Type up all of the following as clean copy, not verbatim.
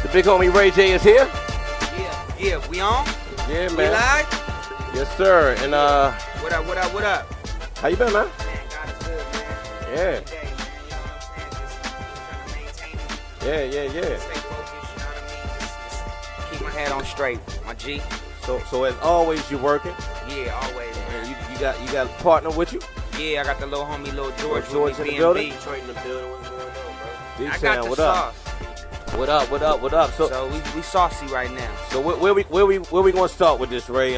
The big homie Ray J is here. Yeah, we on? Yeah, man. We live? Yes, sir. And What up? how you been, man? Man, God is good, man. Yeah. Every day, man, you know what I'm saying? Just trying to maintain it. Yeah. Stay focused, you know what I mean? Just keep my head on straight, my G. So as always, you're working. Yeah, always, man. And you got a partner with you. Yeah, I got the little homie, Lil George, George with me, in the building? Detroit in the building. What's going on, bro? I D-Town, got the what sauce. up? What up? So we saucy right now. So where we gonna start with this, Ray?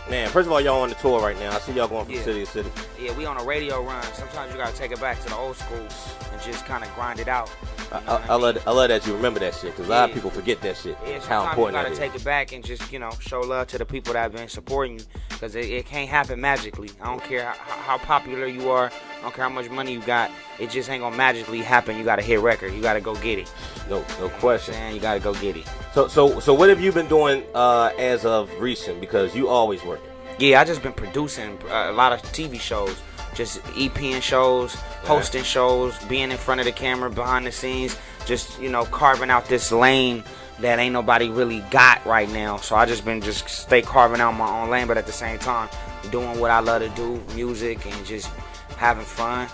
Man, first of all, y'all on the tour right now. I see y'all going from city to city. Yeah, we on a radio run. Sometimes you gotta take it back to the old school and just kind of grind it out. I love that you remember that shit, because a lot of people forget that shit. Yeah, how important you that gotta is. take it back and just, show love to the people that have been supporting you, because it can't happen magically. I don't care how popular you are. I don't care how much money you got. It just ain't gonna magically happen. You gotta hit record. You gotta go get it. No question. Man, you gotta go get it. So what have you been doing as of recent? Because you always working. Yeah, I just been producing a lot of TV shows, just EPing shows, hosting shows, being in front of the camera, behind the scenes, just carving out this lane that ain't nobody really got right now. So I just stay carving out my own lane, but at the same time doing what I love to do, music, and just having fun.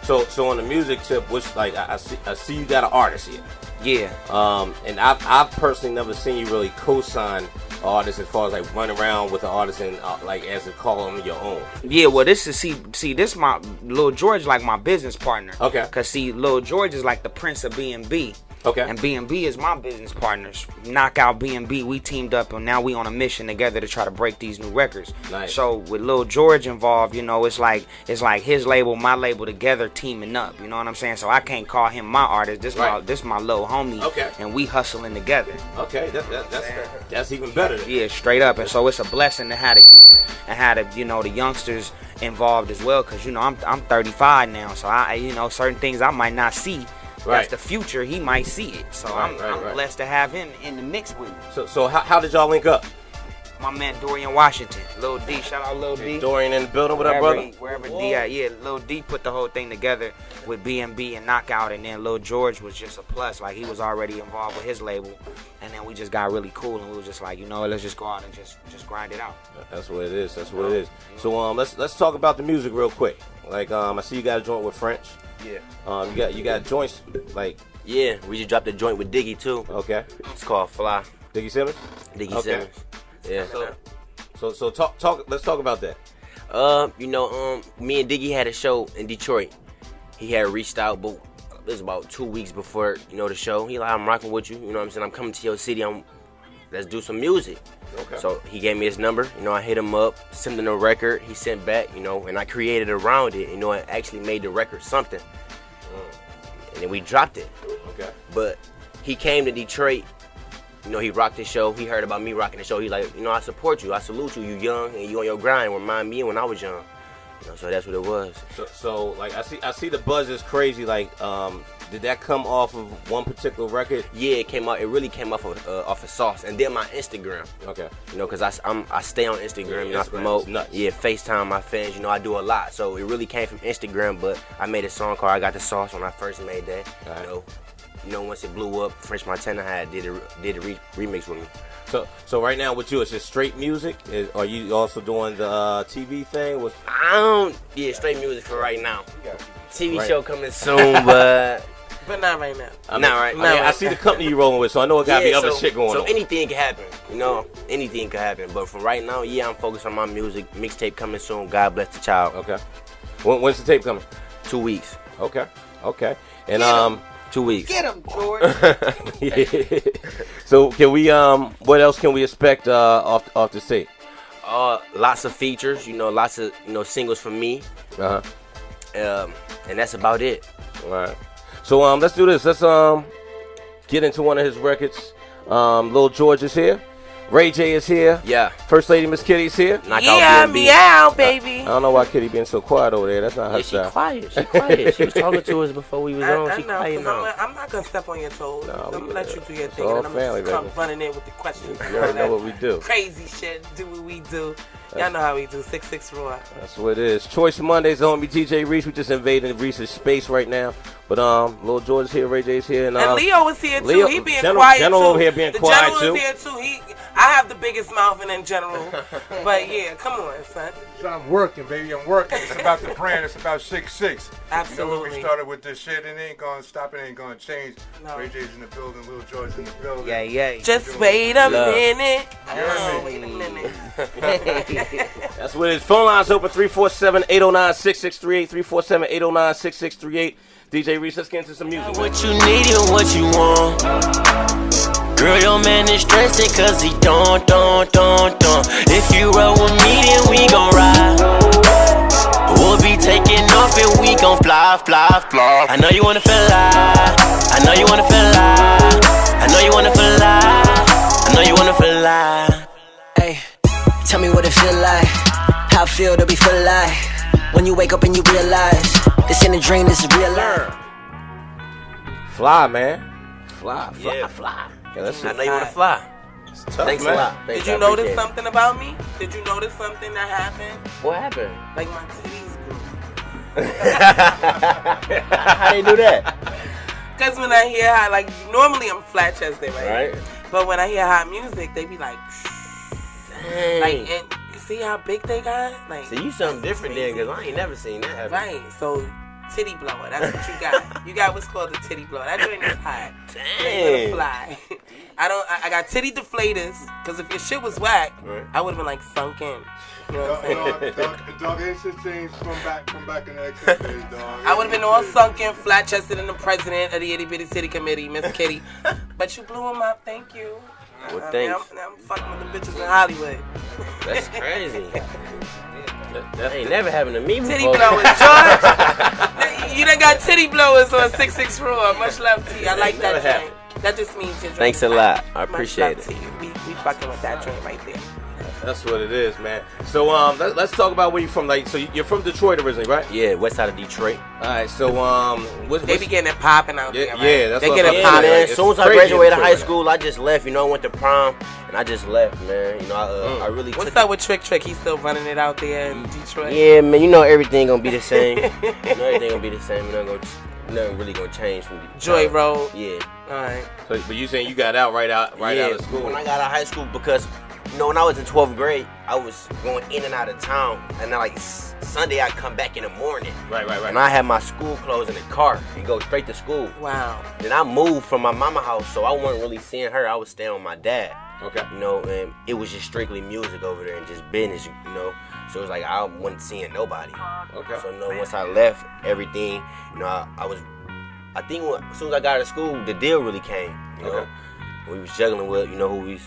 So on the music tip, which I see you got an artist here. Yeah. And I've personally never seen you really co-sign artists as far as run around with the artist and as to call them your own. Yeah, well, this is this my Lil George, like my business partner. Okay. Cause see, Lil George is like the Prince of B&B. Okay. And B&B is my business partners. Knockout B&B, we teamed up and now we on a mission together to try to break these new records. Nice. So with Lil George involved, it's like his label, my label together teaming up. You know what I'm saying? So I can't call him my artist. This my little homie. Okay. And we hustling together. Okay, that's even better. Yeah, straight up. And so it's a blessing to have the youth and have the youngsters involved as well. Cause I'm 35 now, so I certain things I might not see. Right. That's the future. He might see it. So I'm blessed to have him in the mix with me. So how did y'all link up? My man Dorian Washington, Lil D. Shout out Lil D. Dorian in the building with our brother. Wherever D at, yeah. Lil D put the whole thing together with B&B and Knockout, and then Lil George was just a plus. Like he was already involved with his label, and then we just got really cool, and we was just like, let's just go out and just grind it out. That's what it is. So let's talk about the music real quick. I see you got a joint with French. Yeah. You got joints Yeah, we just dropped a joint with Diggy too. Okay. It's called Fly. Diggy Simmons. Diggy Simmons. Yeah. So talk. Let's talk about that. Me and Diggy had a show in Detroit. He had reached out, but it was about 2 weeks before the show. He like, I'm rocking with you. You know what I'm saying? I'm coming to your city. Let's do some music. Okay. So he gave me his number. I hit him up, sent him a record. He sent back. And I created around it. It actually made the record something. And then we dropped it. Okay. But he came to Detroit. He rocked the show. He heard about me rocking the show. He's like, I support you. I salute you. You young and you on your grind. Remind me when I was young. So that's what it was. So I see the buzz is crazy. Did that come off of one particular record? Yeah, it came out. It really came off of Sauce, and then my Instagram. Okay. Because I stay on Instagram. Yeah, I promote. nuts. Yeah, FaceTime my fans. I do a lot. So it really came from Instagram. But I made a song called "I Got the Sauce" when I first made that. Right. Once it blew up, French Montana did a remix with me. So right now with you, it's just straight music. Are you also doing the TV thing? Straight music for right now. TV show coming soon, but. But not right now. I see the company you rolling with, so I know it gotta be other shit going on. So anything can happen, anything can happen. But for right now, I'm focused on my music. Mixtape coming soon. God bless the child. Okay. When's the tape coming? 2 weeks. Okay. And 2 weeks. Get him, George. So can we what else can we expect off the tape? Lots of features. Lots of singles from me. And that's about it. All right. So let's do this. Let's get into one of his records. Lil George is here. Ray J is here. Yeah. First Lady Miss Kitty's here. Knock Yeah, out BNB. meow, baby. I don't know why Kitty being so quiet over there. That's not her Yeah, she style. quiet. She quiet. She was talking to us before we was on. I She know, quiet 'cause now. I'm not gonna step on your toes. No, I'm gonna we- let you do your it's thing, all and I'm family, just come baby. running in with the questions. You already know what we do. Crazy shit. Do what we do. Y'all know how we do. 6'6" Raw. That's what it is. Choice Mondays on me, DJ Reese. We just invading Reese's space right now. But Lil George is here, Ray J's here, and Leo was here too. Leo- He being General- quiet General too. over here being the quiet, General too. is here too. I have the biggest mouth in general. But yeah, come on, son. So I'm working, baby. I'm working. It's about the brand. It's about 6'6". Absolutely. You know, when we started with this shit, it ain't gonna stop. It ain't gonna change. No. Ray J's in the building. Lil George's in the building. Yeah, yeah. Just wait a Love. minute. hear Oh, me? wait a minute. that's what it is. Phone lines open 347-809-6638. 347-809-6638. DJ Reese, let's get into some music. What you need and what you want. Girl, your man is stressing cause he don't. If you roll with me, then we gon' ride. We'll be taking off and we gon' fly. I know you wanna feel alive. I know you wanna feel alive. I know you wanna feel alive. I know you wanna feel alive. Hey, tell me what it feel like. How I feel to be feel alive. When you wake up and you realize this ain't a dream, this is real life. Fly, man. Fly. Yeah. Yeah, that's I it. know you want to fly. It's tough, Thanks man. a lot. Did Thanks, you I notice appreciate it. something about me? Did you notice something that happened? What happened? Like my titties grew. How they do that? Cause when I hear hot, like normally I'm flat chested, right? Right? But when I hear hot music, they be like, Dang. like, and you see how big they got? Like, So you something that's different then, crazy. because I ain't never seen that happen. Right. So titty blower, that's what you got. You got what's called a titty blower. That joint is hot. You ain't gonna fly. I got titty deflators, cause if your shit was whack, Right. I would've been like sunk in. You know what I'm saying? Dog, ain't shit changed from back in the Exodus days, dog. I would have been all sunken, flat chested, and the president of the Itty Bitty City Committee, Miss Kitty. But you blew him up, thank you. Well, Now thanks. I'm fucking with the bitches in Hollywood. That's crazy. That ain't never happened to me before. Titty blowers, George. You done got titty blowers on 6'6" Raw. Much love to you. I like Never that joint. That just means your joint Thanks is a hot. lot. I Much appreciate love it. to you. We fucking with that joint right there. That's what it is, man. So let's talk about where you're from. Like, so you're from Detroit originally, right? Yeah, west side of Detroit. All right. So They be getting it popping out Yeah, there, right? yeah, that's they what get I'm it Yeah, saying. popping. man. It's As soon as I crazy in graduated Detroit high right now. school, I just left. You know, I went to prom, and I just left, man. You know, I really What's took up with Trick? He's still running it out there in Detroit. Yeah, man. You know, everything gonna be the same. You know, everything gonna be the same. Nothing really gonna change from the Joy Road. Yeah. All right. So, but you saying you got out right out Yeah, of school? When I got out of high school, because you know, when I was in 12th grade, I was going in and out of town, and then like Sunday I'd come back in the morning. Right. And I had my school clothes in the car and go straight to school. Wow. Then I moved from my mama house, so I wasn't really seeing her. I was staying with my dad. Okay. You know, and it was just strictly music over there and just business, you know. So it was like I wasn't seeing nobody. Okay. So you know, once I left everything, you know, I think as soon as I got out of school, the deal really came. You know, Okay. we was juggling with, you know, who we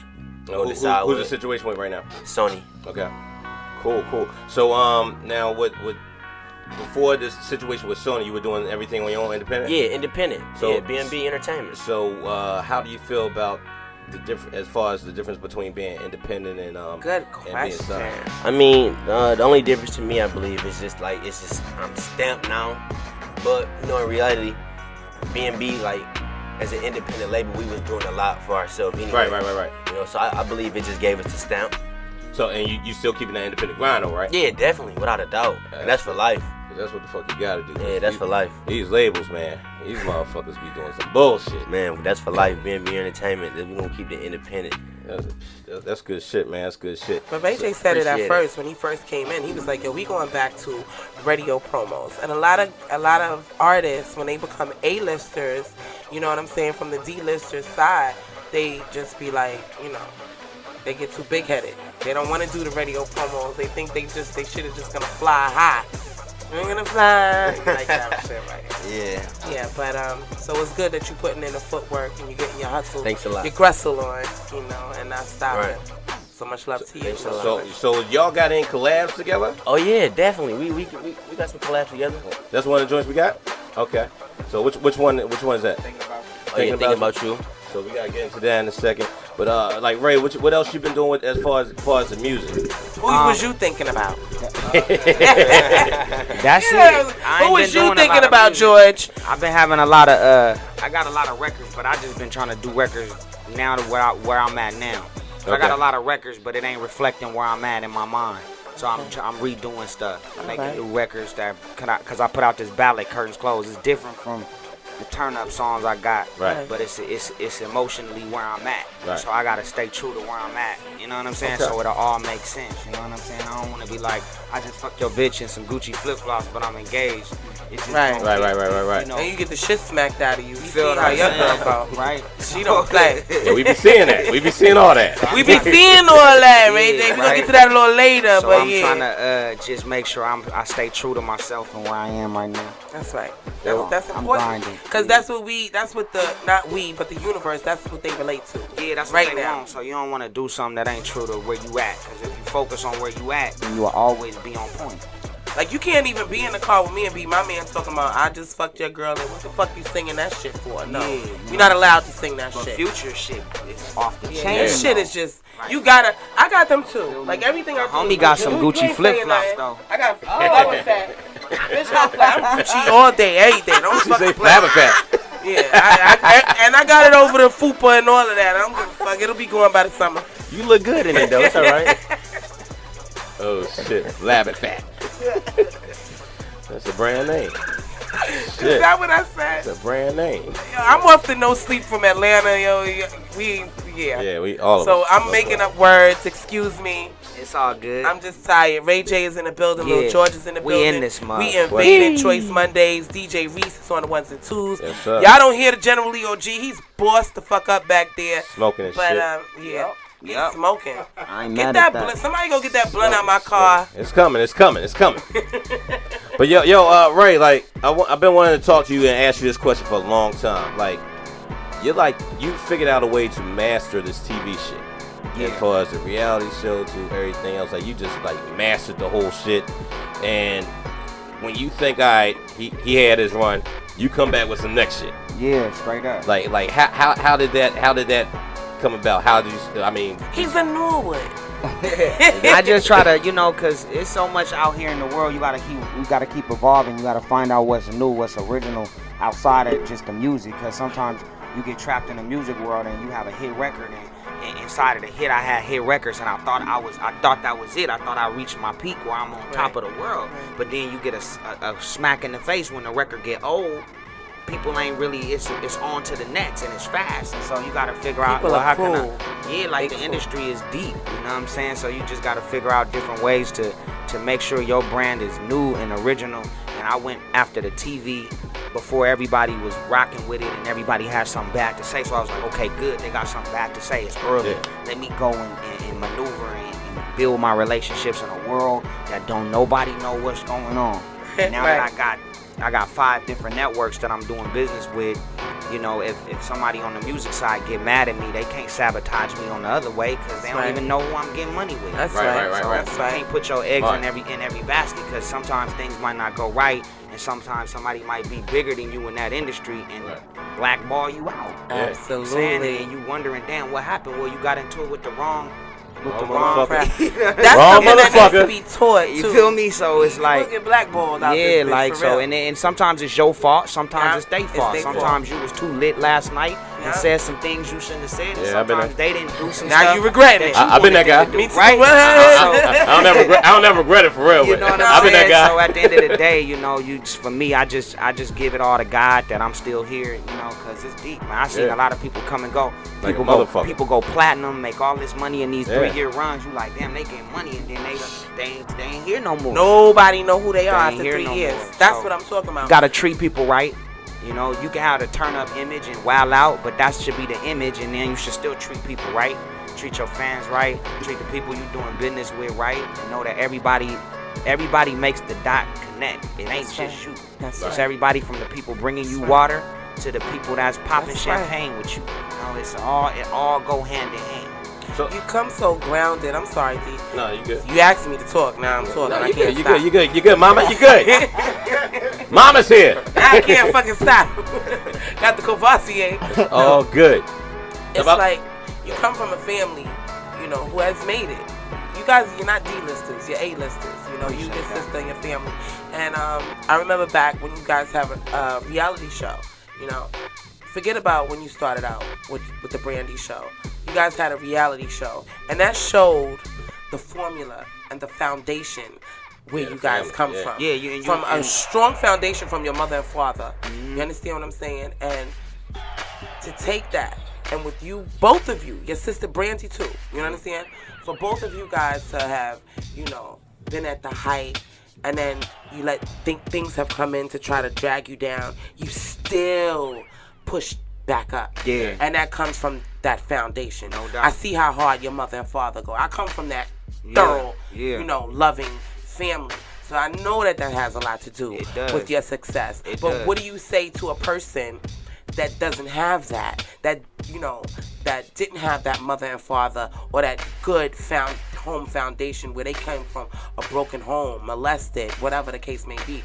Who's the situation with right now? Sony. Okay. Cool. So now what before this situation with Sony, you were doing everything on your own, independent? Yeah, independent. So- Yeah, B&B Entertainment. So how do you feel about as far as the difference between being independent and Good and being question. signed? I mean, the only difference to me, I believe, is just like I'm stamped now. But you know, in reality, B&B, like as an independent label, we was doing a lot for ourselves anyway. Right. You know, so I believe it just gave us the stamp. So and you still keeping that independent grind, though, right? Yeah, definitely, without a doubt. And that's for life. That's what the fuck you gotta do. Yeah, that's for life. These labels, man. These motherfuckers be doing some bullshit. Man, that's for life. B&B Entertainment. We're gonna keep it independent. That's good shit, man. That's good shit. But Ray J said it at Appreciate it. first when he first came in. He was like, "Yo, we going back to radio promos." And a lot of artists, when they become A-listers, you know what I'm saying, from the D-listers side, they just be like, you know, they get too big-headed. They don't want to do the radio promos. They think they shit is just gonna fly high. We're gonna fly like that shit, right? Yeah. Yeah, but so it's good that you're putting in the footwork and you're getting your hustle, Thanks a lot. your gristle on, you know, and not stopping. Right. So much love to you. Thanks a lot. So y'all got any collabs together? Oh yeah, definitely. We got some collabs together. That's one of the joints we got. Okay. So which one is that? Oh yeah, thinking about you. So we gotta get into that in a second. But like Ray, what else you been doing with, as far as the music? Who was you thinking about? That's it. Who was you thinking about, George? I've been having a lot of I got a lot of records, but I just been trying to do records now to where I'm at now. So I got a lot of records, but it ain't reflecting where I'm at in my mind. So I'm redoing stuff. I'm making new records because I put out this ballad, Curtains Closed. It's different from the turn up songs I got, right? But it's emotionally where I'm at, right. So I gotta stay true to where I'm at. You know what I'm saying? So it'll all make sense. You know what I'm saying? I don't want to be like, I just fucked your bitch in some Gucci flip flops, but I'm engaged. It's just right. You know, and you get the shit smacked out of you. You feel see how your girl go, right? She don't play. Yeah, we be seeing that. We be seeing all that. We be seeing all that, Ray. We gonna get to that a little later, so but I'm trying to just make sure I stay true to myself and where I am right now. That's right. That's important. Because that's what not we, but the universe, that's what they relate to. Yeah, that's right what they now. want. So you don't want to do something that ain't true to where you at. Because if you focus on where you at, then you will always be on point. Like, you can't even be in the car with me and be my man talking about, I just fucked your girl, and what the fuck you singing that shit for? No. Yeah, you're not allowed to sing that shit. Future shit is off the chain. That shit is just, I got them too. Like, everything I do. Homie got some Gucci flip flops though. I got fat. Bitch, I'm Gucci all day, every day. Don't fucking play. Fat. Yeah, I got it over the fupa and all of that. I don't give a fuck. It'll be going by the summer. You look good in it though. It's all right. Oh shit, Labbit Fat. That's a brand name. Shit. Is that what I said? It's a brand name. Yo, I'm off to no sleep from Atlanta, yo. Yeah, we all. So I'm making up words. Excuse me. It's all good. I'm just tired. Ray J is in the building. Lil George is in the building. We in this month. We invading Choice Mondays. DJ Reese is on the ones and twos. Yes, sir. Y'all don't hear the General Lee OG. He's bossed the fuck up back there. Smoking and shit. Yeah. He's smoking. I ain't Get mad that at that. blunt. Somebody go get that blunt out my car. It's coming. But yo, Ray, like I've been wanting to talk to you and ask you this question for a long time. Like, you figured out a way to master this TV shit. Yeah. As far as the reality show to everything else, like you just like mastered the whole shit. And when you think, all right, he had his run, you come back with some next shit. Yeah, straight up. Like how did that come about? How did you? I mean, He's a Norwood. I just try to, cause it's so much out here in the world. You gotta keep evolving. You gotta find out what's new, what's original outside of just the music. Cause sometimes you get trapped in the music world and you have a hit record, and inside of the hit I had hit records, and I thought that was it. I thought I reached my peak where I'm on top of the world. But then you get a smack in the face when the record get old. People ain't really, it's on to the next, and it's fast, and so you gotta figure out, People are cool. the industry is deep, you know what I'm saying? So you just gotta figure out different ways to make sure your brand is new and original. And I went after the TV before everybody was rocking with it and everybody had something bad to say. So I was like, okay, good, they got something bad to say. It's early. Yeah. Let me go and maneuver and build my relationships in a world that don't nobody know what's going on. And now that I got 5 different networks that I'm doing business with. If somebody on the music side get mad at me, they can't sabotage me on the other way because they don't even know who I'm getting money with. That's right. You can't put your eggs in every basket because sometimes things might not go right, and sometimes somebody might be bigger than you in that industry and blackball you out. Absolutely. And you wondering, damn, what happened? Well, you got into it with the wrong That's Wrong something that motherfucker. needs to be taught too. You feel me? So it's like, you get blackballed out this bitch, like for so, real. and sometimes it's your fault. Sometimes it's their it's fault. their Sometimes you was too lit last night and Yeah. said some things you shouldn't have said. And Yeah, I've been sometimes they didn't do some Now stuff you regret it. I've been that guy. Me too. Right? I don't never regret it for real. You know what I've I'm been that saying? guy. So at the end of the day, for me, I just give it all to God that I'm still here, because it's deep, man. I seen a lot of people come and go. Like a motherfucker. People go platinum, make all this money in these Yeah. 3-year runs. You like, damn, they getting money, and then they ain't here no more. Nobody know who they are ain't after here 3 no years. more. That's So, what I'm talking about. You gotta treat people right. You can have a turn up image and wild out, but that should be the image, and then you should still treat people right. Treat your fans right. Treat the people you doing business with right, and know that everybody makes the dot connect. It ain't just you. It's everybody from the people bringing you water to the people that's popping champagne with you. It all go hand in hand. So, You come so grounded. I'm sorry, D. no, you good. You asked me to talk. Now I'm talking. No, I you can't good. stop. You good, Mama. You good. Mama's here. I can't fucking stop. Got the Courvoisier. All good. It's About- like, you come from a family, you know, who has made it. You guys, you're not D-listers, you're A-listers. You know, you, your sister, and your family. And I remember back when you guys have a reality show, you know. Forget about when you started out with the Brandy show. You guys had a reality show. And that showed the formula and the foundation where you guys come from. Yeah, from a strong foundation from your mother and father. You understand what I'm saying? And to take that, and with you, both of you, your sister Brandy too, you understand? For both of you guys to have, you know, been at the height, and then you let things have come in to try to drag you down, you still push back up. Yeah. And that comes from that foundation. No doubt. I see how hard your mother and father go. I come from that thorough, you know, loving family. So I know that has a lot to do with your success. What do you say to a person that doesn't have that, you know, that didn't have that mother and father or that good home foundation where they came from a broken home, molested, whatever the case may be?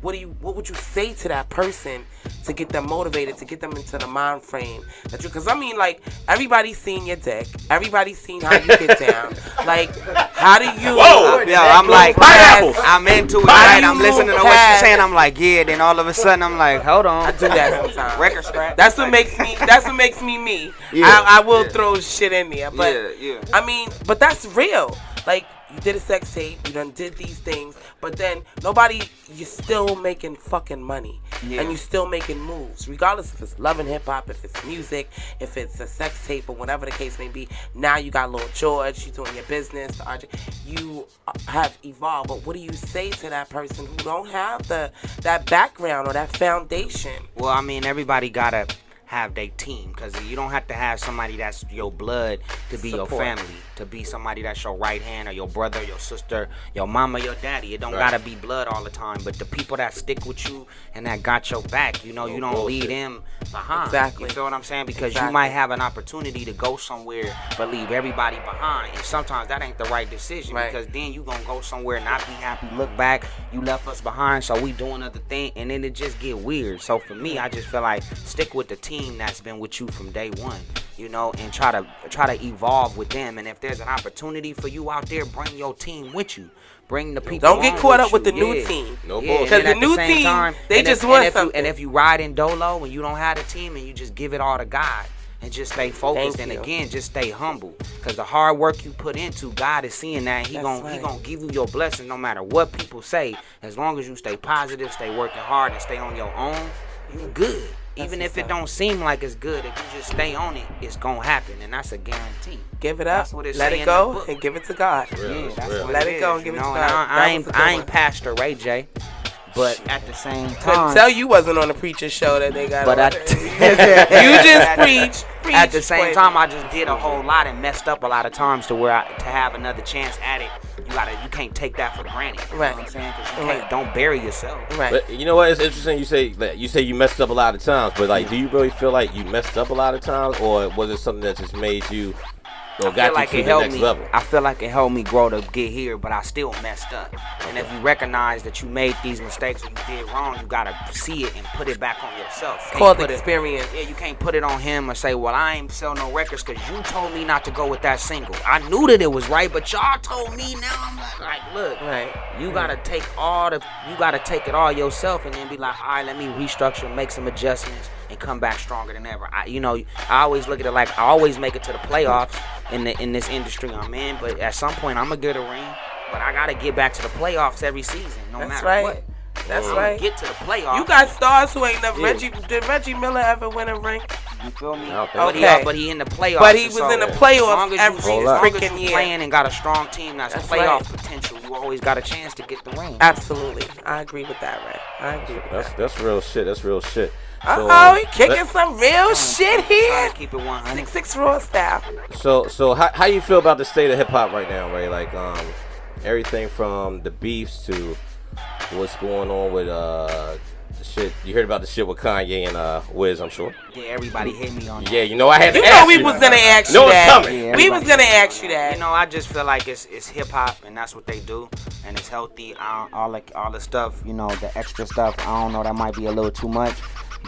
What would you say to that person to get them motivated, to get them into the mind frame that you? Because I mean, like, everybody's seen your dick, everybody's seen how you get down. Like, how do you? Whoa! Yo, I'm like, I'm into it. Right? I'm listening to what you're saying. I'm like, yeah. Then all of a sudden, I'm like, hold on. I do that sometimes. Record scratch. That's what makes me me. Yeah, I will throw shit in there, but I mean, but that's real. Like, you did a sex tape, you done did these things, but then you're still making fucking money. Yeah. And you still making moves. Regardless if it's love and hip hop, if it's music, if it's a sex tape or whatever the case may be. Now you got Lil George, you doing your business, you have evolved. But what do you say to that person who don't have that background or that foundation? Well, I mean, everybody gotta have their team, because you don't have to have somebody that's your blood to be your family, to be somebody that's your right hand or your brother, your sister, your mama, your daddy. It don't gotta be blood all the time, but the people that stick with you and that got your back, you know, you don't leave them behind. Exactly. You feel what I'm saying? Because you might have an opportunity to go somewhere but leave everybody behind, and sometimes that ain't the right decision, because then you gonna go somewhere and not be happy, look back, you left us behind, so we doing other thing, and then it just get weird. So for me, I just feel like stick with the team that's been with you from day one, you know, and try to evolve with them. And if there's an opportunity for you out there, bring your team with you. Bring the people. Don't get caught up with the new team. No bullshit. Because the new team, they just want something. And if you ride in dolo and you don't have a team and you just give it all to God and just stay focused, and again, just stay humble, because the hard work you put into, God is seeing that. He gonna give you your blessings no matter what people say. As long as you stay positive, stay working hard, and stay on your own, you good. Even if it don't seem like it's good, if you just stay on it, it's gonna happen, and that's a guarantee. Give it up, let it go, and give it to God. Let it go and give it to God. I ain't Pastor Ray J, but at the same time, couldn't tell you wasn't on the preacher show that they got. But you just preach. At the same time, I just did a whole lot and messed up a lot of times to have another chance at it. You can't take that for granted. You know what I'm saying? 'Cause don't bury yourself. Right. But you know what? It's interesting. You say you messed up a lot of times, but like, do you really feel like you messed up a lot of times, or was it something that just made you? Or got you to the next level? I feel like it helped me grow to get here, but I still messed up. And if you recognize that you made these mistakes or you did wrong, you gotta see it and put it back on yourself. It's called experience. You can't put it on him or say, well, I ain't sell no records because you told me not to go with that single. I knew that it was right, but y'all told me. Now I'm like, look, you gotta take it all yourself, and then be like, all right, let me restructure, make some adjustments, and come back stronger than ever. I always look at it like I always make it to the playoffs in this industry I'm in, but at some point I'm gonna get a ring, but I gotta get back to the playoffs every season, no matter what. That's right. Get to the playoffs. You got stars who ain't never. Did Reggie Miller ever win a ring? You feel me? Okay. But he in the playoffs. But he was in the playoffs every freaking year. Playing and got a strong team that's playoff potential, you always got a chance to get the ring. Absolutely. I agree with that, Ray. I agree with that. That's real shit. That's real shit. He kicking some real shit here. Keep it 100. 6 Raw style. So how you feel about the state of hip hop right now, Ray? Like everything from the beefs to what's going on with the shit. You heard about the shit with Kanye and Wiz, I'm sure. Yeah, everybody hit me on that. Yeah, you know I had to ask you. We was gonna ask you that. Coming. Yeah, we was gonna ask you that. You know, I just feel like it's hip hop, and that's what they do, and it's healthy. All the stuff, you know, the extra stuff. I don't know, that might be a little too much.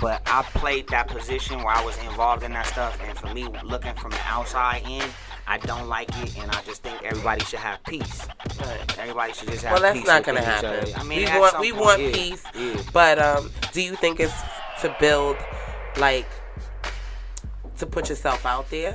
But I played that position where I was involved in that stuff, and for me, looking from the outside in, I don't like it, and I just think everybody should have peace. Right. Everybody should just have Well, that's peace. not gonna within each happen. other. I mean, we want peace, but do you think it's to build, like, to put yourself out there?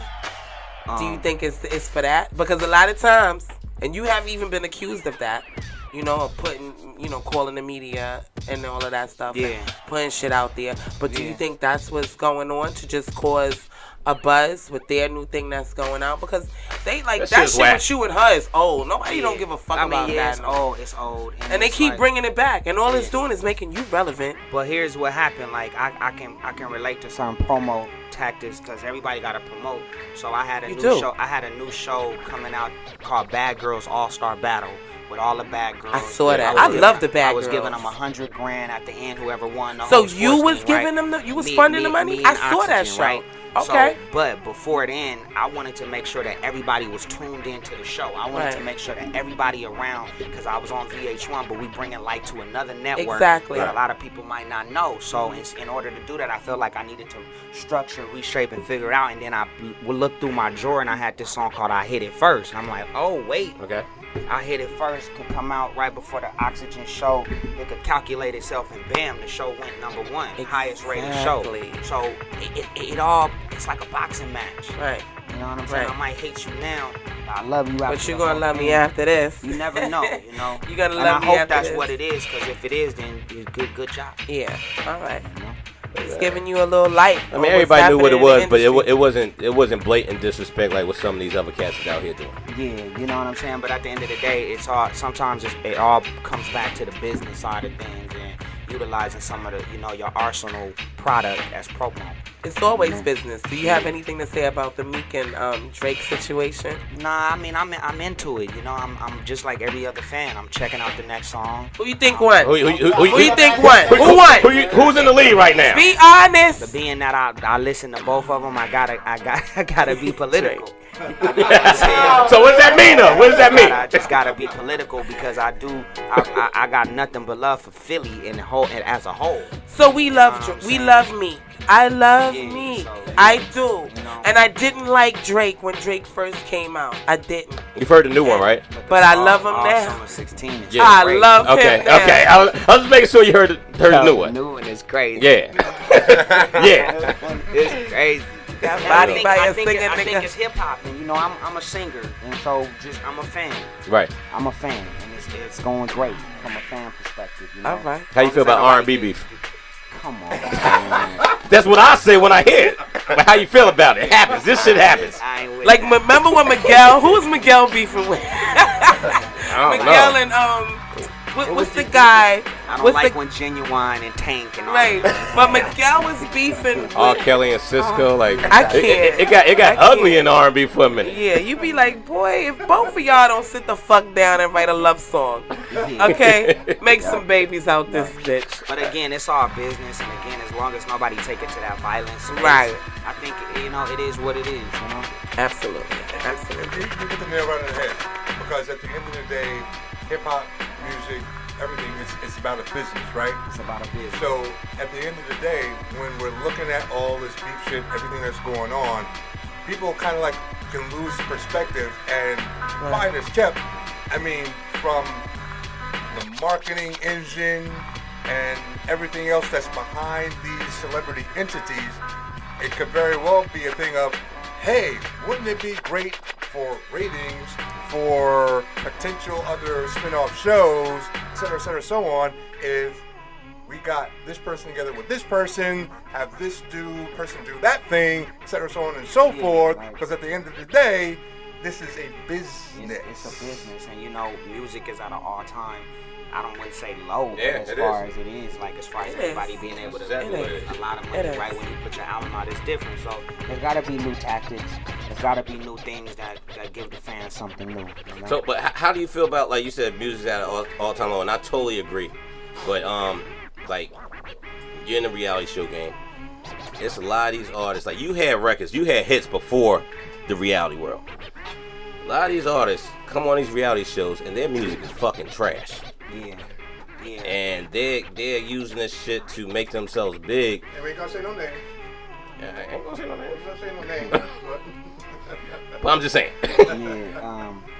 Do you think it's for that? Because a lot of times, and you have even been accused of that, you know, of putting, you know, calling the media and all of that stuff, and putting shit out there. But do you think that's what's going on, to just cause a buzz with their new thing that's going out? Because they like that shit with you and her is old. Nobody don't give a fuck about that. It's old. And they keep bringing it back, and all it's doing is making you relevant. But here's what happened. Like I can relate to some promo tactics because everybody got to promote. So I had a new show coming out called Bad Girls All Star Battle. With all the bad girls. I saw that. I love the bad girls. I was giving them $100 grand at the end. Whoever won the So whole you was thing, giving them you was funding the money? I saw that show. Right? Okay. So, but before then, I wanted to make sure that everybody was tuned into the show. I wanted to make sure that everybody around, because I was on VIIIXVI, but we bringing light to another network. Exactly. That a lot of people might not know. So in order to do that, I felt like I needed to structure, reshape, and figure it out. And then I would look through my drawer, and I had this song called I Hit It First. And I'm like, oh, wait. Okay. I Hit It First could come out right before the Oxygen show. It could calculate itself, and bam, the show went number one, highest rated show. So it all, it's like a boxing match. Right. You know what I'm saying? I might hate you now, but I love you after. But you're gonna love me after this. You never know, you know. You're gonna love me after this. I hope that's what it is, because if it is, then good job. Yeah. All right. It's giving you a little light. I mean, everybody knew what it was, but it wasn't blatant disrespect like what some of these other cats is out here doing. Yeah, you know what I'm saying. But at the end of the day, it's all. Sometimes it all comes back to the business side of things and utilizing some of the, you know, your arsenal product as promo. It's always business. Do you have anything to say about the Meek and Drake situation? Nah, I mean, I'm into it. You know, I'm just like every other fan. I'm checking out the next song. Who you think won? Who you think won? Who won? Who's in the lead right now? Be honest. But being that I listen to both of them, I gotta be political. So what does that mean though? What does that mean? I just gotta be political because I got nothing but love for Philly and as a whole. So we love Meek. I love Meek. I do. You know, and I didn't like Drake when Drake first came out. I didn't. You've heard the new one, right? But I love him now. Summer 16 is I great. love him now. Okay. I was just making sure you heard the new one. The new one is crazy. Yeah. Yeah. It's crazy. Got body by a singer, I think nigga. it's hip hop, and you know I'm a singer, and so I'm a fan. Right. I'm a fan, and it's going great from a fan perspective. You know? All right. How you feel about R&B beef? Come on, man. That's what I say when I hear it. But how you feel about it? It happens. This shit happens. I ain't with Like, that. remember when Miguel? Who was Miguel beefing with? I don't Miguel know. and what's the guy? I don't like when Genuine and Tank and all Right, that. but Miguel was beefing with. R. Kelly and Cisco, like I can't. It got I ugly can't. in R&B for a minute. Yeah, you be like, boy, if both of y'all don't sit the fuck down and write a love song, okay, make some babies out this bitch. But again, it's all business, and again, as long as nobody take it to that violence space, Right. I think, you know, it is what it is, you know? Absolutely. You hit the nail right on the head. Because at the end of the day, hip hop, music, everything it's about a business, right? It's about a business. So at the end of the day, when we're looking at all this beef shit, everything that's going on, people kind of like can lose perspective and fine as kept. I mean, from the marketing engine and everything else that's behind these celebrity entities, it could very well be a thing of, hey, wouldn't it be great for ratings, for potential other spin-off shows, et cetera, so on, if we got this person together with this person, have this person do that thing, et cetera, so on and so forth, because at the end of the day, this is a business. It's a business, and you know, music is at an all-time, I don't want to say low, but Yeah, as it far is. as it is, like as far as It everybody is. being able to Exactly what it make is. a lot of It money, is. right, when you put your album out, it's different. So there's got to be new tactics. There's got to be new things that give the fans something new. You know? So, but how do you feel about, like you said, music's at an all-time low? And I totally agree. But like you're in the reality show game. It's a lot of these artists. Like you had records, you had hits before the reality world. A lot of these artists come on these reality shows and their music is fucking trash. Yeah. and they're using this shit to make themselves big. And we ain't gonna say no name. Yeah, I ain't gonna say no name. We're gonna say no name. But I'm just saying.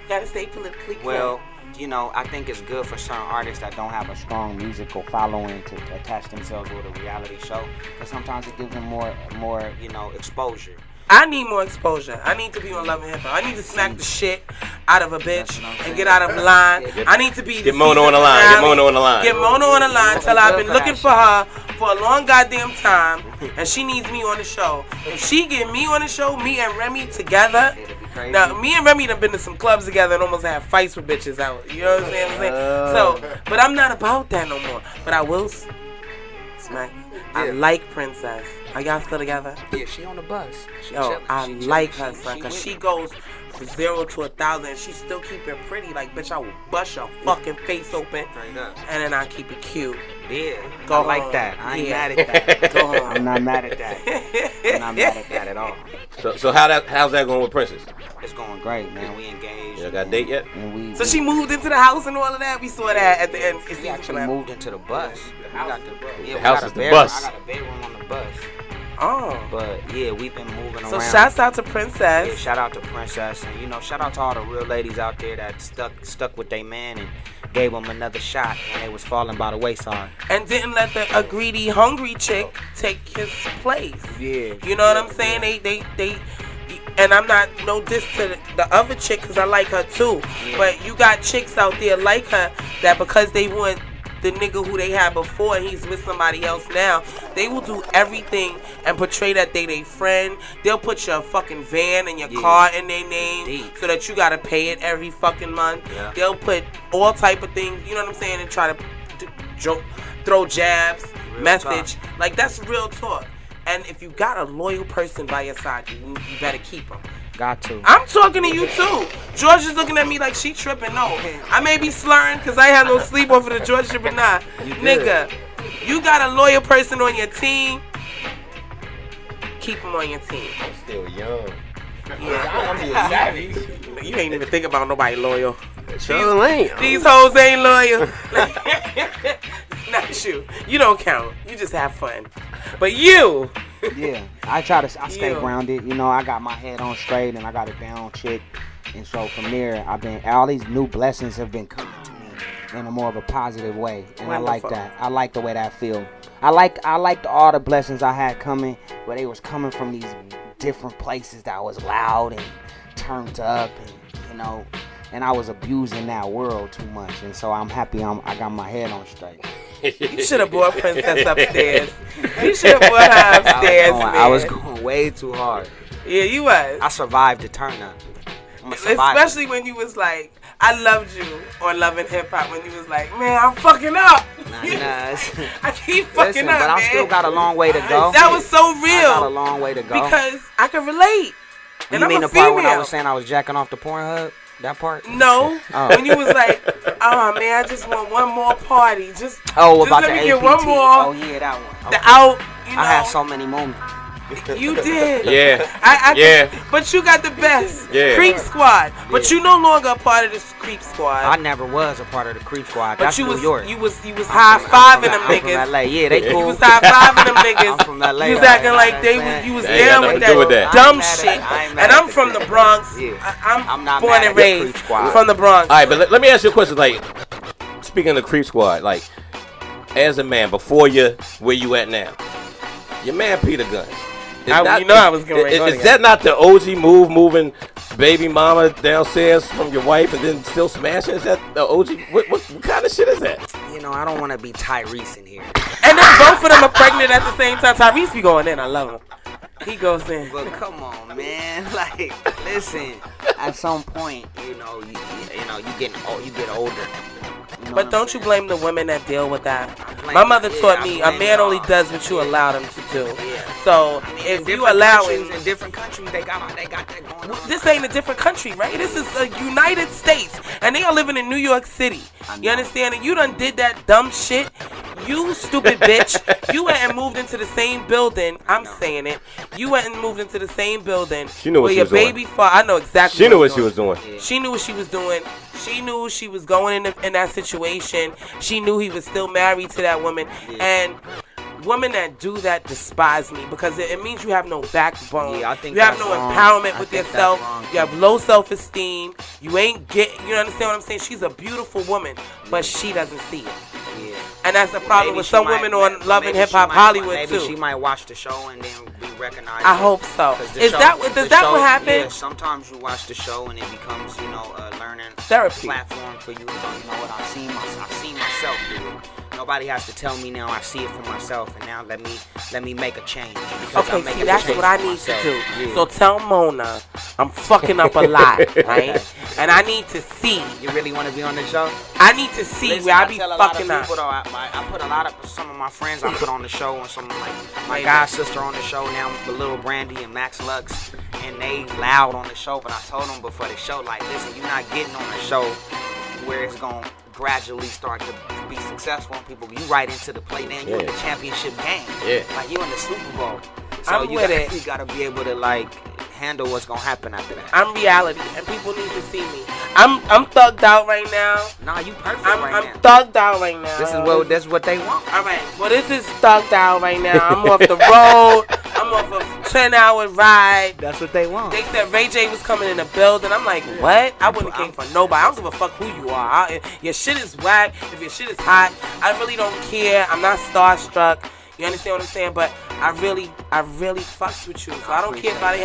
Gotta stay politically correct. Well, you know, I think it's good for certain artists that don't have a strong musical following to attach themselves with a reality show, because sometimes it gives them more, you know, exposure. I need more exposure. I need to be on Love and Hip Hop. I need to smack the shit out of a bitch and get out of line. I need to be Get Mono on the line. Get Mono on the line. Get Mono on the line. Tell her I've been looking for her for a long goddamn time, and she needs me on the show. If she get me on the show, me and Remy together. Now, me and Remy done been to some clubs together and almost had fights with bitches out. You know what I'm saying? So, but I'm not about that no more. But I will smack. I like Princess. Are y'all still together? Yeah, she on the bus. I like her, son, because she goes from 0 to 1,000 and she still keep it pretty. Like, bitch, I will bust your fucking face open and then I keep it cute. Yeah, Go I like home. that. I ain't Yeah. mad at that. Go home. I'm not mad at that. I'm not mad at that at all. So how's that going with Princess? It's going great, man. We engaged. You got a date yet? And So she moved into the house and all of that. We saw that at the end. We actually moved into the bus. We got the house got a is the bedroom. bus. I got a bedroom on the bus. Oh. But yeah, we've been moving So around. shouts out to Princess. Yeah, shout out to Princess, and you know, shout out to all the real ladies out there that stuck with their man and gave him another shot when they was falling by the wayside. And didn't let a greedy, hungry chick take his place. Yeah. You know what I'm saying? They and I'm not no diss to the other chick because I like her too. Yeah. But you got chicks out there like her that because they want the nigga who they had before and he's with somebody else now, they will do everything and portray that they friend. They'll put your fucking van and your car in their name so that you gotta pay it every fucking month. Yeah. They'll put all type of things, you know what I'm saying, and try to throw jabs, Real message. Like, that's real talk. And if you got a loyal person by your side, you better keep them. Got to. I'm talking to you too. George is looking at me like she tripping. No, I may be slurring because I had no sleep over the George tripping. Nah, nigga, you got a loyal person on your team. Keep him on your team. I'm still young. Yeah. You ain't even think about nobody loyal. Sure ain't. These hoes ain't loyal. Not you. You don't count. You just have fun. But you. Yeah, I stay grounded. You know, I got my head on straight and I got a down chick. And so from there, all these new blessings have been coming to me in a more of a positive way. And Wonderful. I like that. I like the way that feel. I like all the blessings I had coming, but they was coming from these different places that was loud and turned up and, you know, and I was abusing that world too much. And so I'm happy I got my head on straight. You should have brought Princess upstairs. You should have brought her upstairs, man. I was going way too hard. Yeah, you was. I survived the turn up. I'm a survivor. Especially when you was like, I loved you on Love and Hip Hop when you was like, man, I'm fucking up. I keep fucking up, but I man. still got a long way to go. That was so real. I got a long way to go. Because I can relate. And you I'm mean a the part when I female. was saying I was jacking off the Pornhub? That part? No. Oh. When you was like, oh man, I just want one more party. Just about let the me APT. get one more. Oh yeah, that one. The Okay. out, you know. I had so many moments. You did. Yeah. I but you got the best. Yeah. Creep Squad. But you no longer a part of this Creep Squad. I never was a part of the Creep Squad. But That's you New was York. you was high fiving them I'm from niggas. LA. Yeah, they cool. You was high fiving them niggas. I'm from LA. You was though, acting you like know they what I'm was you was saying? They ain't down got with nothing to do with that that. dumb I ain't shit. mad at And the I'm from the Creep Bronx. Yeah. I'm not born mad and at the raised Creep Squad. from the Bronx. All right, but let me ask you a question. Like, speaking of Creep Squad, like, as a man, before you, where you at now? Your man Peter Gunn. I was going to Is that not the OG move, moving baby mama downstairs from your wife and then still smashing? Is that the OG? What kind of shit is that? You know, I don't want to be Tyrese in here. And then both of them are pregnant at the same time. Tyrese be going in. I love him. He goes in. But come on, man. Like, listen. At some point, you know, you get older. You know But what don't I'm you saying? blame the women that deal with that. blame- My mother yeah, taught I me a blame man y'all. only does what you allow them to do. Yeah. So I mean, in if you different allow countries, it, in different countries, they got that going on. this ain't a different country, right? This is a United States, and they are living in New York City. You understand? And you done did that dumb shit. You stupid bitch. You went and moved into the same building. I'm saying it. You went and moved into the same building. She knew what where she your was doing. baby father. I know exactly. She knew what she was doing. She knew what she was doing. She knew she was going in that situation. She knew he was still married to that woman. And women that do that despise me because it means you have no backbone. Yeah, I think you have that's no wrong. empowerment I with think yourself. that's wrong. You have low self-esteem. You understand what I'm saying? She's a beautiful woman, but she doesn't see it. Yeah. And that's the problem Maybe with she some might- women on Love and maybe Hip she Hop might- Hollywood maybe too. she might watch the show and then be recognized. I hope so. 'Cause the Does show- that the show- what happened? Yeah, sometimes you watch the show and it becomes, a learning Therapy. platform for you. You know what? I've seen myself do it. Nobody has to tell me now. I see it for myself, and now let me make a change. Because I'm Okay, making see, a that's change what I for need myself. to do. Yeah. So tell Mona I'm fucking up a lot, right? And I need to see. You really want to be on the show? I need to see Listen, where I be tell a lot of fucking up. people, though, I put a lot of some of my friends I put on the show, and some of my god sister on the show now with Little Brandy and Max Lux, and they loud on the show. But I told them before the show, like, listen, you're not getting on a show where it's gonna gradually start to be successful and people you right into the play. Then you're in the championship game. Yeah. Like you in the Super Bowl. So I'm you with gotta, it. you gotta be able to like handle what's gonna happen after that. I'm reality, and people need to see me. I'm thugged out right now. Nah, you perfect I'm right now. thugged out right now. That's what they want. All right. Well, this is thugged out right now. I'm off the road. I'm off a 10-hour ride. That's what they want. They said Ray J was coming in the building. I'm like, what? I wouldn't have came for nobody. I don't give a fuck who you are. Your shit is whack. If your shit is hot, I really don't care. I'm not starstruck. You understand what I'm saying? But I really fucks with you. So I don't care if I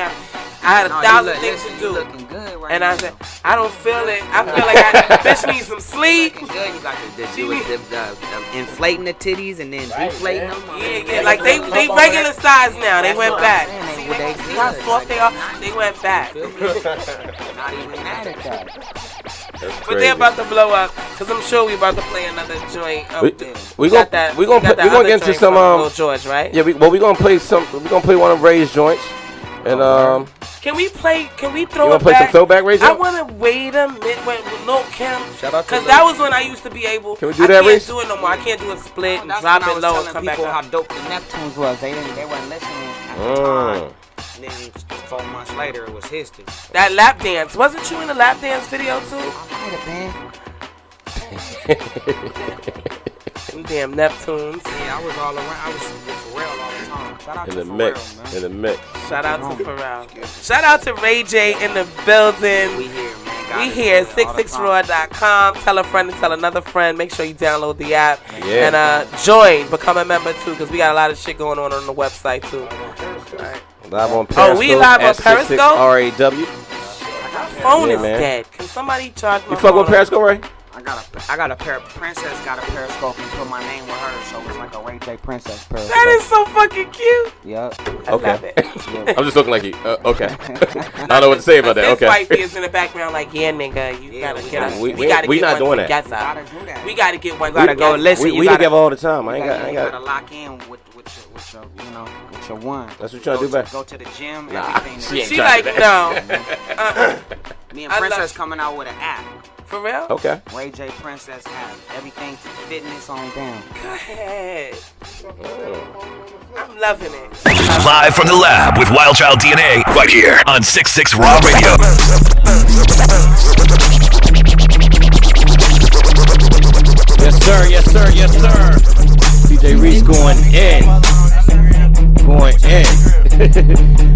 had a thousand things to do. Looking good right And now. I said, I don't feel it. I feel like bitch needs some sleep. Looking good. You got the inflating the titties and then deflating them. Yeah, like they regular size now. They went back. See how soft they are? They went back. Not even mad at that. But they're about to blow up because I'm sure we about to play another joint. We gonna get into some Lil George, right? Yeah, we gonna play one of Ray's joints, and Can we throw you it wanna play back? some throwback Ray I joint? want to wait a minute with Lil Kim. Shout out to Because Lil that was when I used to be able. Can we do that, I Reese? can't do it no more. I can't do a split and That's drop when I it was low and telling come back people up. how dope the Neptunes was. They weren't listening at the time. Then 4 months later, it was history. That lap dance. Wasn't you in the lap dance video too? I might have been. Them damn Neptunes. Yeah, I was all around. I was with Pharrell all the time. Shout out in to the Pharrell, mix, man. in the mix. Shout out to Pharrell. Shout out to Ray J in the building. We here, man. God We is here, good all the time. 66raw.com. Tell a friend and tell another friend. Make sure you download the app. Yeah. And join, become a member too, because we got a lot of shit going on the website too. Live on Periscope. we live on Periscope? RAW. Phone Yeah, is man. dead. Can somebody charge my You fuck phone? with Periscope, Ray? I got a Princess got a Periscope and put my name with her, so it's like a Ray J Princess Periscope. That is so fucking cute. Yep. I love it. I'm just looking like you. Okay. I don't know what to say about that. This Okay. wifey is in the background like, yeah, nigga, you Yeah, gotta get us. we We gotta not get doing one that. together. Gotta do that. We gotta get one. You gotta go together. listen. We together all the time. I ain't You got. gotta lock in with your one. That's what you trying to do, back. Go to the gym. Nah, Everything. she ain't She trying like, to do that. no. Me and I Princess love- coming out with an app. For real? Okay. Ray J Princess app. Everything from fitness on down. Go ahead. I'm loving it. Live from the lab with Wildchild DNA, right here on 66 Raw Radio. Yes, sir. Yes, sir. Yes, sir. DJ Reese going in. Going in.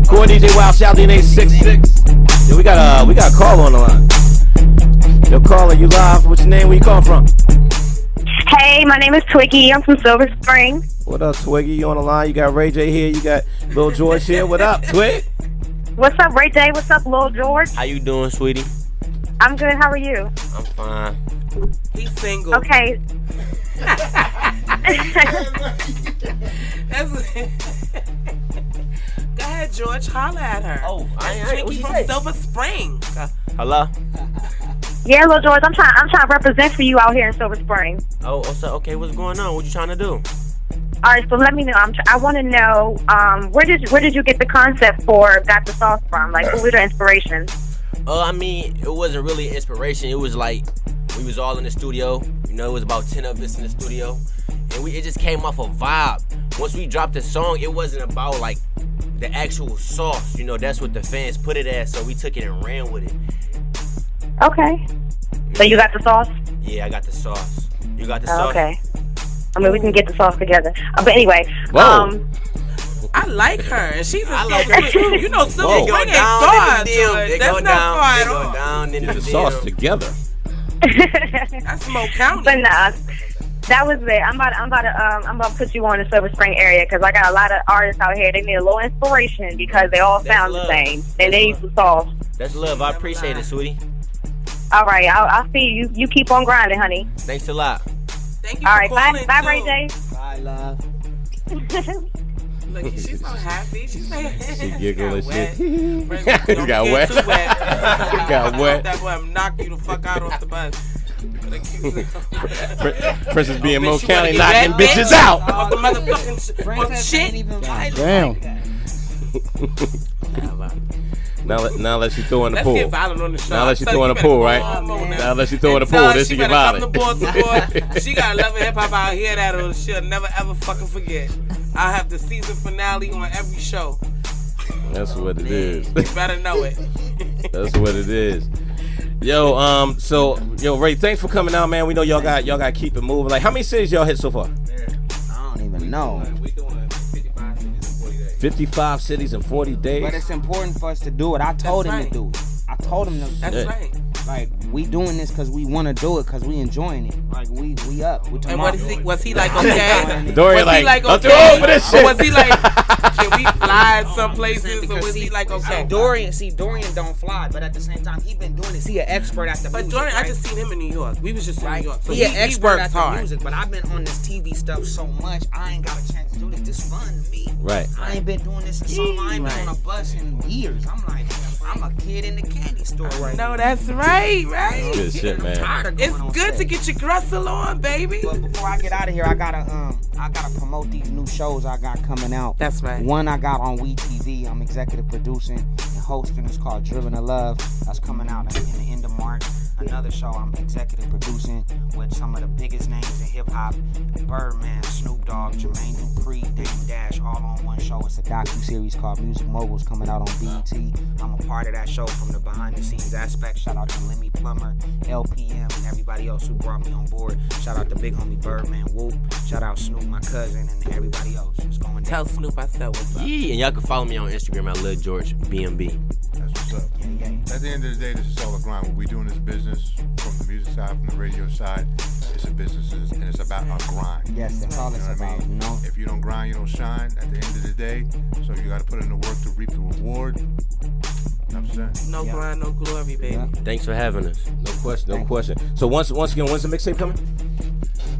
Going DJ Wildchild DNA 66. Yo, we got a call on the line. Yo, caller, you live? What's your name? Where you calling from? Hey, my name is Twiggy. I'm from Silver Spring. What up, Twiggy? You on the line? You got Ray J here. You got Lil George here. What up, Twig? What's up, Ray J? What's up, Lil George? How you doing, sweetie? I'm good. How are you? I'm fine. He's single. Okay. Go ahead, George. Holla at her. Oh, That's what Twiggy she from say? Silver Spring. Hello? Yeah, Lil George. I'm trying to represent for you out here in Silver Spring. Oh, so okay, what's going on? What you trying to do? All right, so let me know. I want to know where did you get the concept for Got the Sauce from? Like, who was your inspiration? I mean, it wasn't really inspiration. It was like we was all in the studio. You know, it was about 10 of us in the studio, and and it just came off a vibe. Once we dropped the song, it wasn't about like the actual sauce. You know, that's what the fans put it as. So we took it and ran with it. Okay. So you got the sauce? Yeah, I got the sauce. You got the sauce? Okay. I mean, we can get the sauce together. But anyway, I like her, and she's a like her too. You know, Silver Spring ain't far, George. That's not far at all. Get the sauce together. That's Smoke County. But nah, that was it. I'm about to put you on the Silver Spring area because I got a lot of artists out here. They need a little inspiration because they all sound the same, and they need some sauce. That's love. I appreciate it, sweetie. All right, I'll see you. You keep on grinding, honey. Thanks a lot. Thank you. All right, for bye, calling, Ray J. Bye, love. Look, she's so happy. She's like, She giggle and shit. You got wet. Too wet. You got wet. That boy knock you the fuck out off the bus. Princess being bitch, Mo you County wanna knocking get bitches wet, out. Off the motherfucking shit. Damn. Now let you throw in the Let's pool. get violent on the show. Now let you throw in the pool, right? Now let you throw in the pool. Then she get violent. She got Love and Hip Hop out here that she'll never ever fucking forget. I'll have the season finale on every show. That's what it is. You better know it. That's what it is. Yo, so Ray, thanks for coming out, man. We know y'all got to keep it moving. Like, how many cities y'all hit so far? I don't even know. 55 cities in 40 days. But it's important for us to do it. I told him to do it. I told him to. That's right. Like, we doing this because we want to do it because we enjoying it. Like, we up. We And was he like, okay? Dorian was he like, let's okay? go over this shit. Or was he like, can we fly some places? Or was he like, okay? Dorian don't fly, but at the same time, he been doing this. He an expert at the music. But Dorian, right? I just seen him in New York. We was just in New York. So he an expert works at the hard. music, but I've been on this TV stuff so much, I ain't got a chance to do this. This fun to me. Right. I ain't been doing this in so long. I ain't been on a bus in years. I'm like, I'm a kid in the candy store right now. No, that's right, right? Good shit, man. It's good to get your grustle on, baby. But before I get out of here, I gotta promote these new shows I got coming out. That's right. One I got on VIIIXVI. I'm executive producing and hosting. It's called Driven to Love. That's coming out in the end of March. Another show I'm executive producing with some of the biggest names in hip hop: Birdman, Snoop Dogg, Jermaine Dupri, Dame Dash, all on one show. It's a docu-series called Music Moguls coming out on BET. I'm a part of that show from the behind-the-scenes aspect. Shout out to Lemmy Plummer, LPM, and everybody else who brought me on board. Shout out to big homie Birdman, Whoop. Shout out Snoop, my cousin, and everybody else. It's going down. Tell Snoop I said what's up. Yeah, and y'all can follow me on Instagram at Lil George BMB. That's what's up. At the end of the day, this is all a grind. What we do in this business, from the music side, from the radio side, it's a business and it's about a grind. Yes, that's all it's about, you know? If you don't grind, you don't shine at the end of the day. So you got to put in the work to reap the reward. No grind, no glory, baby. Yeah. Thanks for having us. No question. So once again, when's the mixtape coming?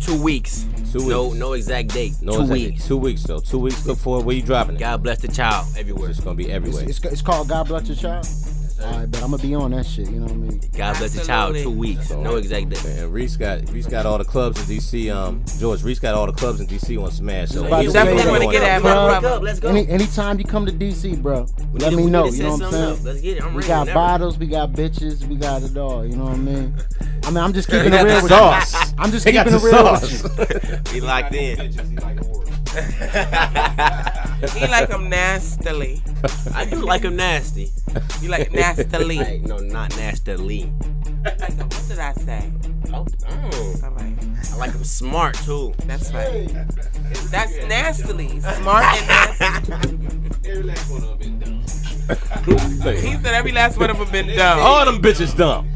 2 weeks. 2 weeks. No exact date. No 2 exact weeks. date. 2 weeks though. 2 weeks. Look for it. Where you dropping it? God bless the child everywhere. It's gonna be everywhere. It's called God Bless Your Child. All right, but I'm gonna be on that shit. You know what I mean? God bless the child. 2 weeks. No exact date. And Reese got all the clubs in DC. George, Reese got all the clubs in DC on Smash. So About You to definitely say want to that. get at my brother. Let's go. Anytime you come to DC, bro, let me know. You know what I'm saying? Let's get it. I'm We ready got whenever. bottles, we got bitches, we got it all. You know what I mean? I'm just keeping He it got real the with sauce. you. I'm just He got keeping the it real sauce. with you. He locked in. He like him nastily. I do like him nasty. You like nastily. Like, no, not nastily. Like him, what did I say? Oh, All right. I like him smart too. That's right. That's nastily. Smart and nasty. He said every last one of them been dumb. All them bitches dumb.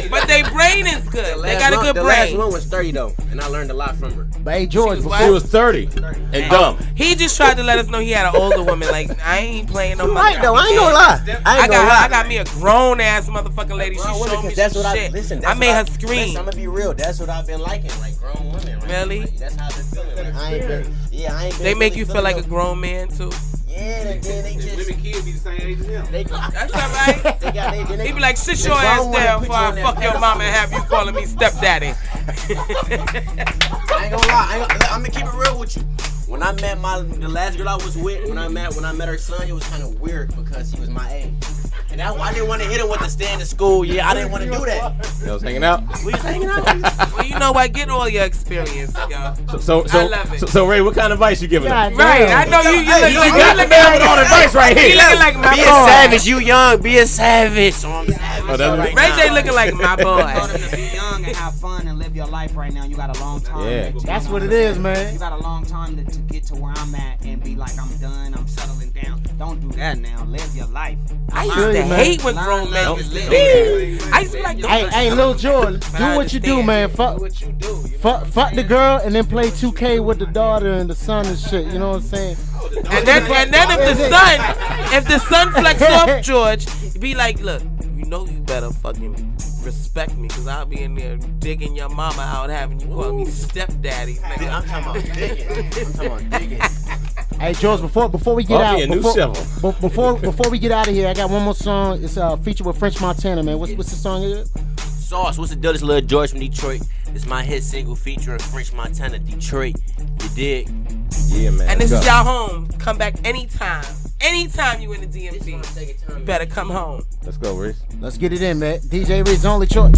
But they brain is good. They got a good The last brain. one was 30 though, and I learned a lot from her. But hey, George, She was before She was 30 and dumb. He just tried to let us know he had an older woman. Like, I ain't playing no money. Right though, I ain't gonna lie. I got me a grown ass motherfucking lady. She showed me that's some what shit. listen. I made her scream. I'm gonna be real. That's what I've been liking, like grown women. Right? Really? Like, that's how I've been feeling. Like, I ain't been. Yeah, I ain't been. They make really you feel feeling like a grown man too. Yeah, and then they just. Women kids be the same age as him. That's all right. They He be like, sit your ass down before I fuck your mama and have you calling me stepdaddy. I ain't gonna lie. I'm gonna keep it real with you. When I met the last girl I was with, when I met her son, it was kind of weird because he was my age. And I didn't want to hit him with the stay in the school. Yeah, I didn't want to do that. You was hanging out. We was hanging out. Well, you know what? Get all your experience, yo. I love it. So Ray, what kind of advice you giving him? Right, I know you. You look got the man with all the advice right here. He looking like my boy. Be a savage, you young. Be a savage. So I'm savage. Right Ray J looking like my boy. I told him to be young and have fun and live your life right now. You got a long time. Yeah. That's what it is, man. You got a long time to get to where I'm at and be like, I'm done, I'm settling down. Don't do that now. Live your life. I used to hate when grown men used to do that. I used to be like, Hey, Lil Jordan, do what you do, man. Fuck the girl and then play 2K with the daughter and the son and shit. You know what I'm saying? And then if the son flex off George, be like, look, you know you better fucking respect me, cause I'll be in there digging your mama out, having you call me stepdaddy. Nigga. I'm talking about digging. Hey George, before we get out, before we get out of here, I got one more song. It's a feature with French Montana, man. What's the song here? Sauce, what's the deal? This Lil George from Detroit. It's my hit single featuring French Montana, Detroit. You dig? Yeah, man. And this is y'all home. Come back anytime. Anytime you in the DMV, you better come home. Let's go, Reese. Let's get it in, man. DJ Reed's only choice.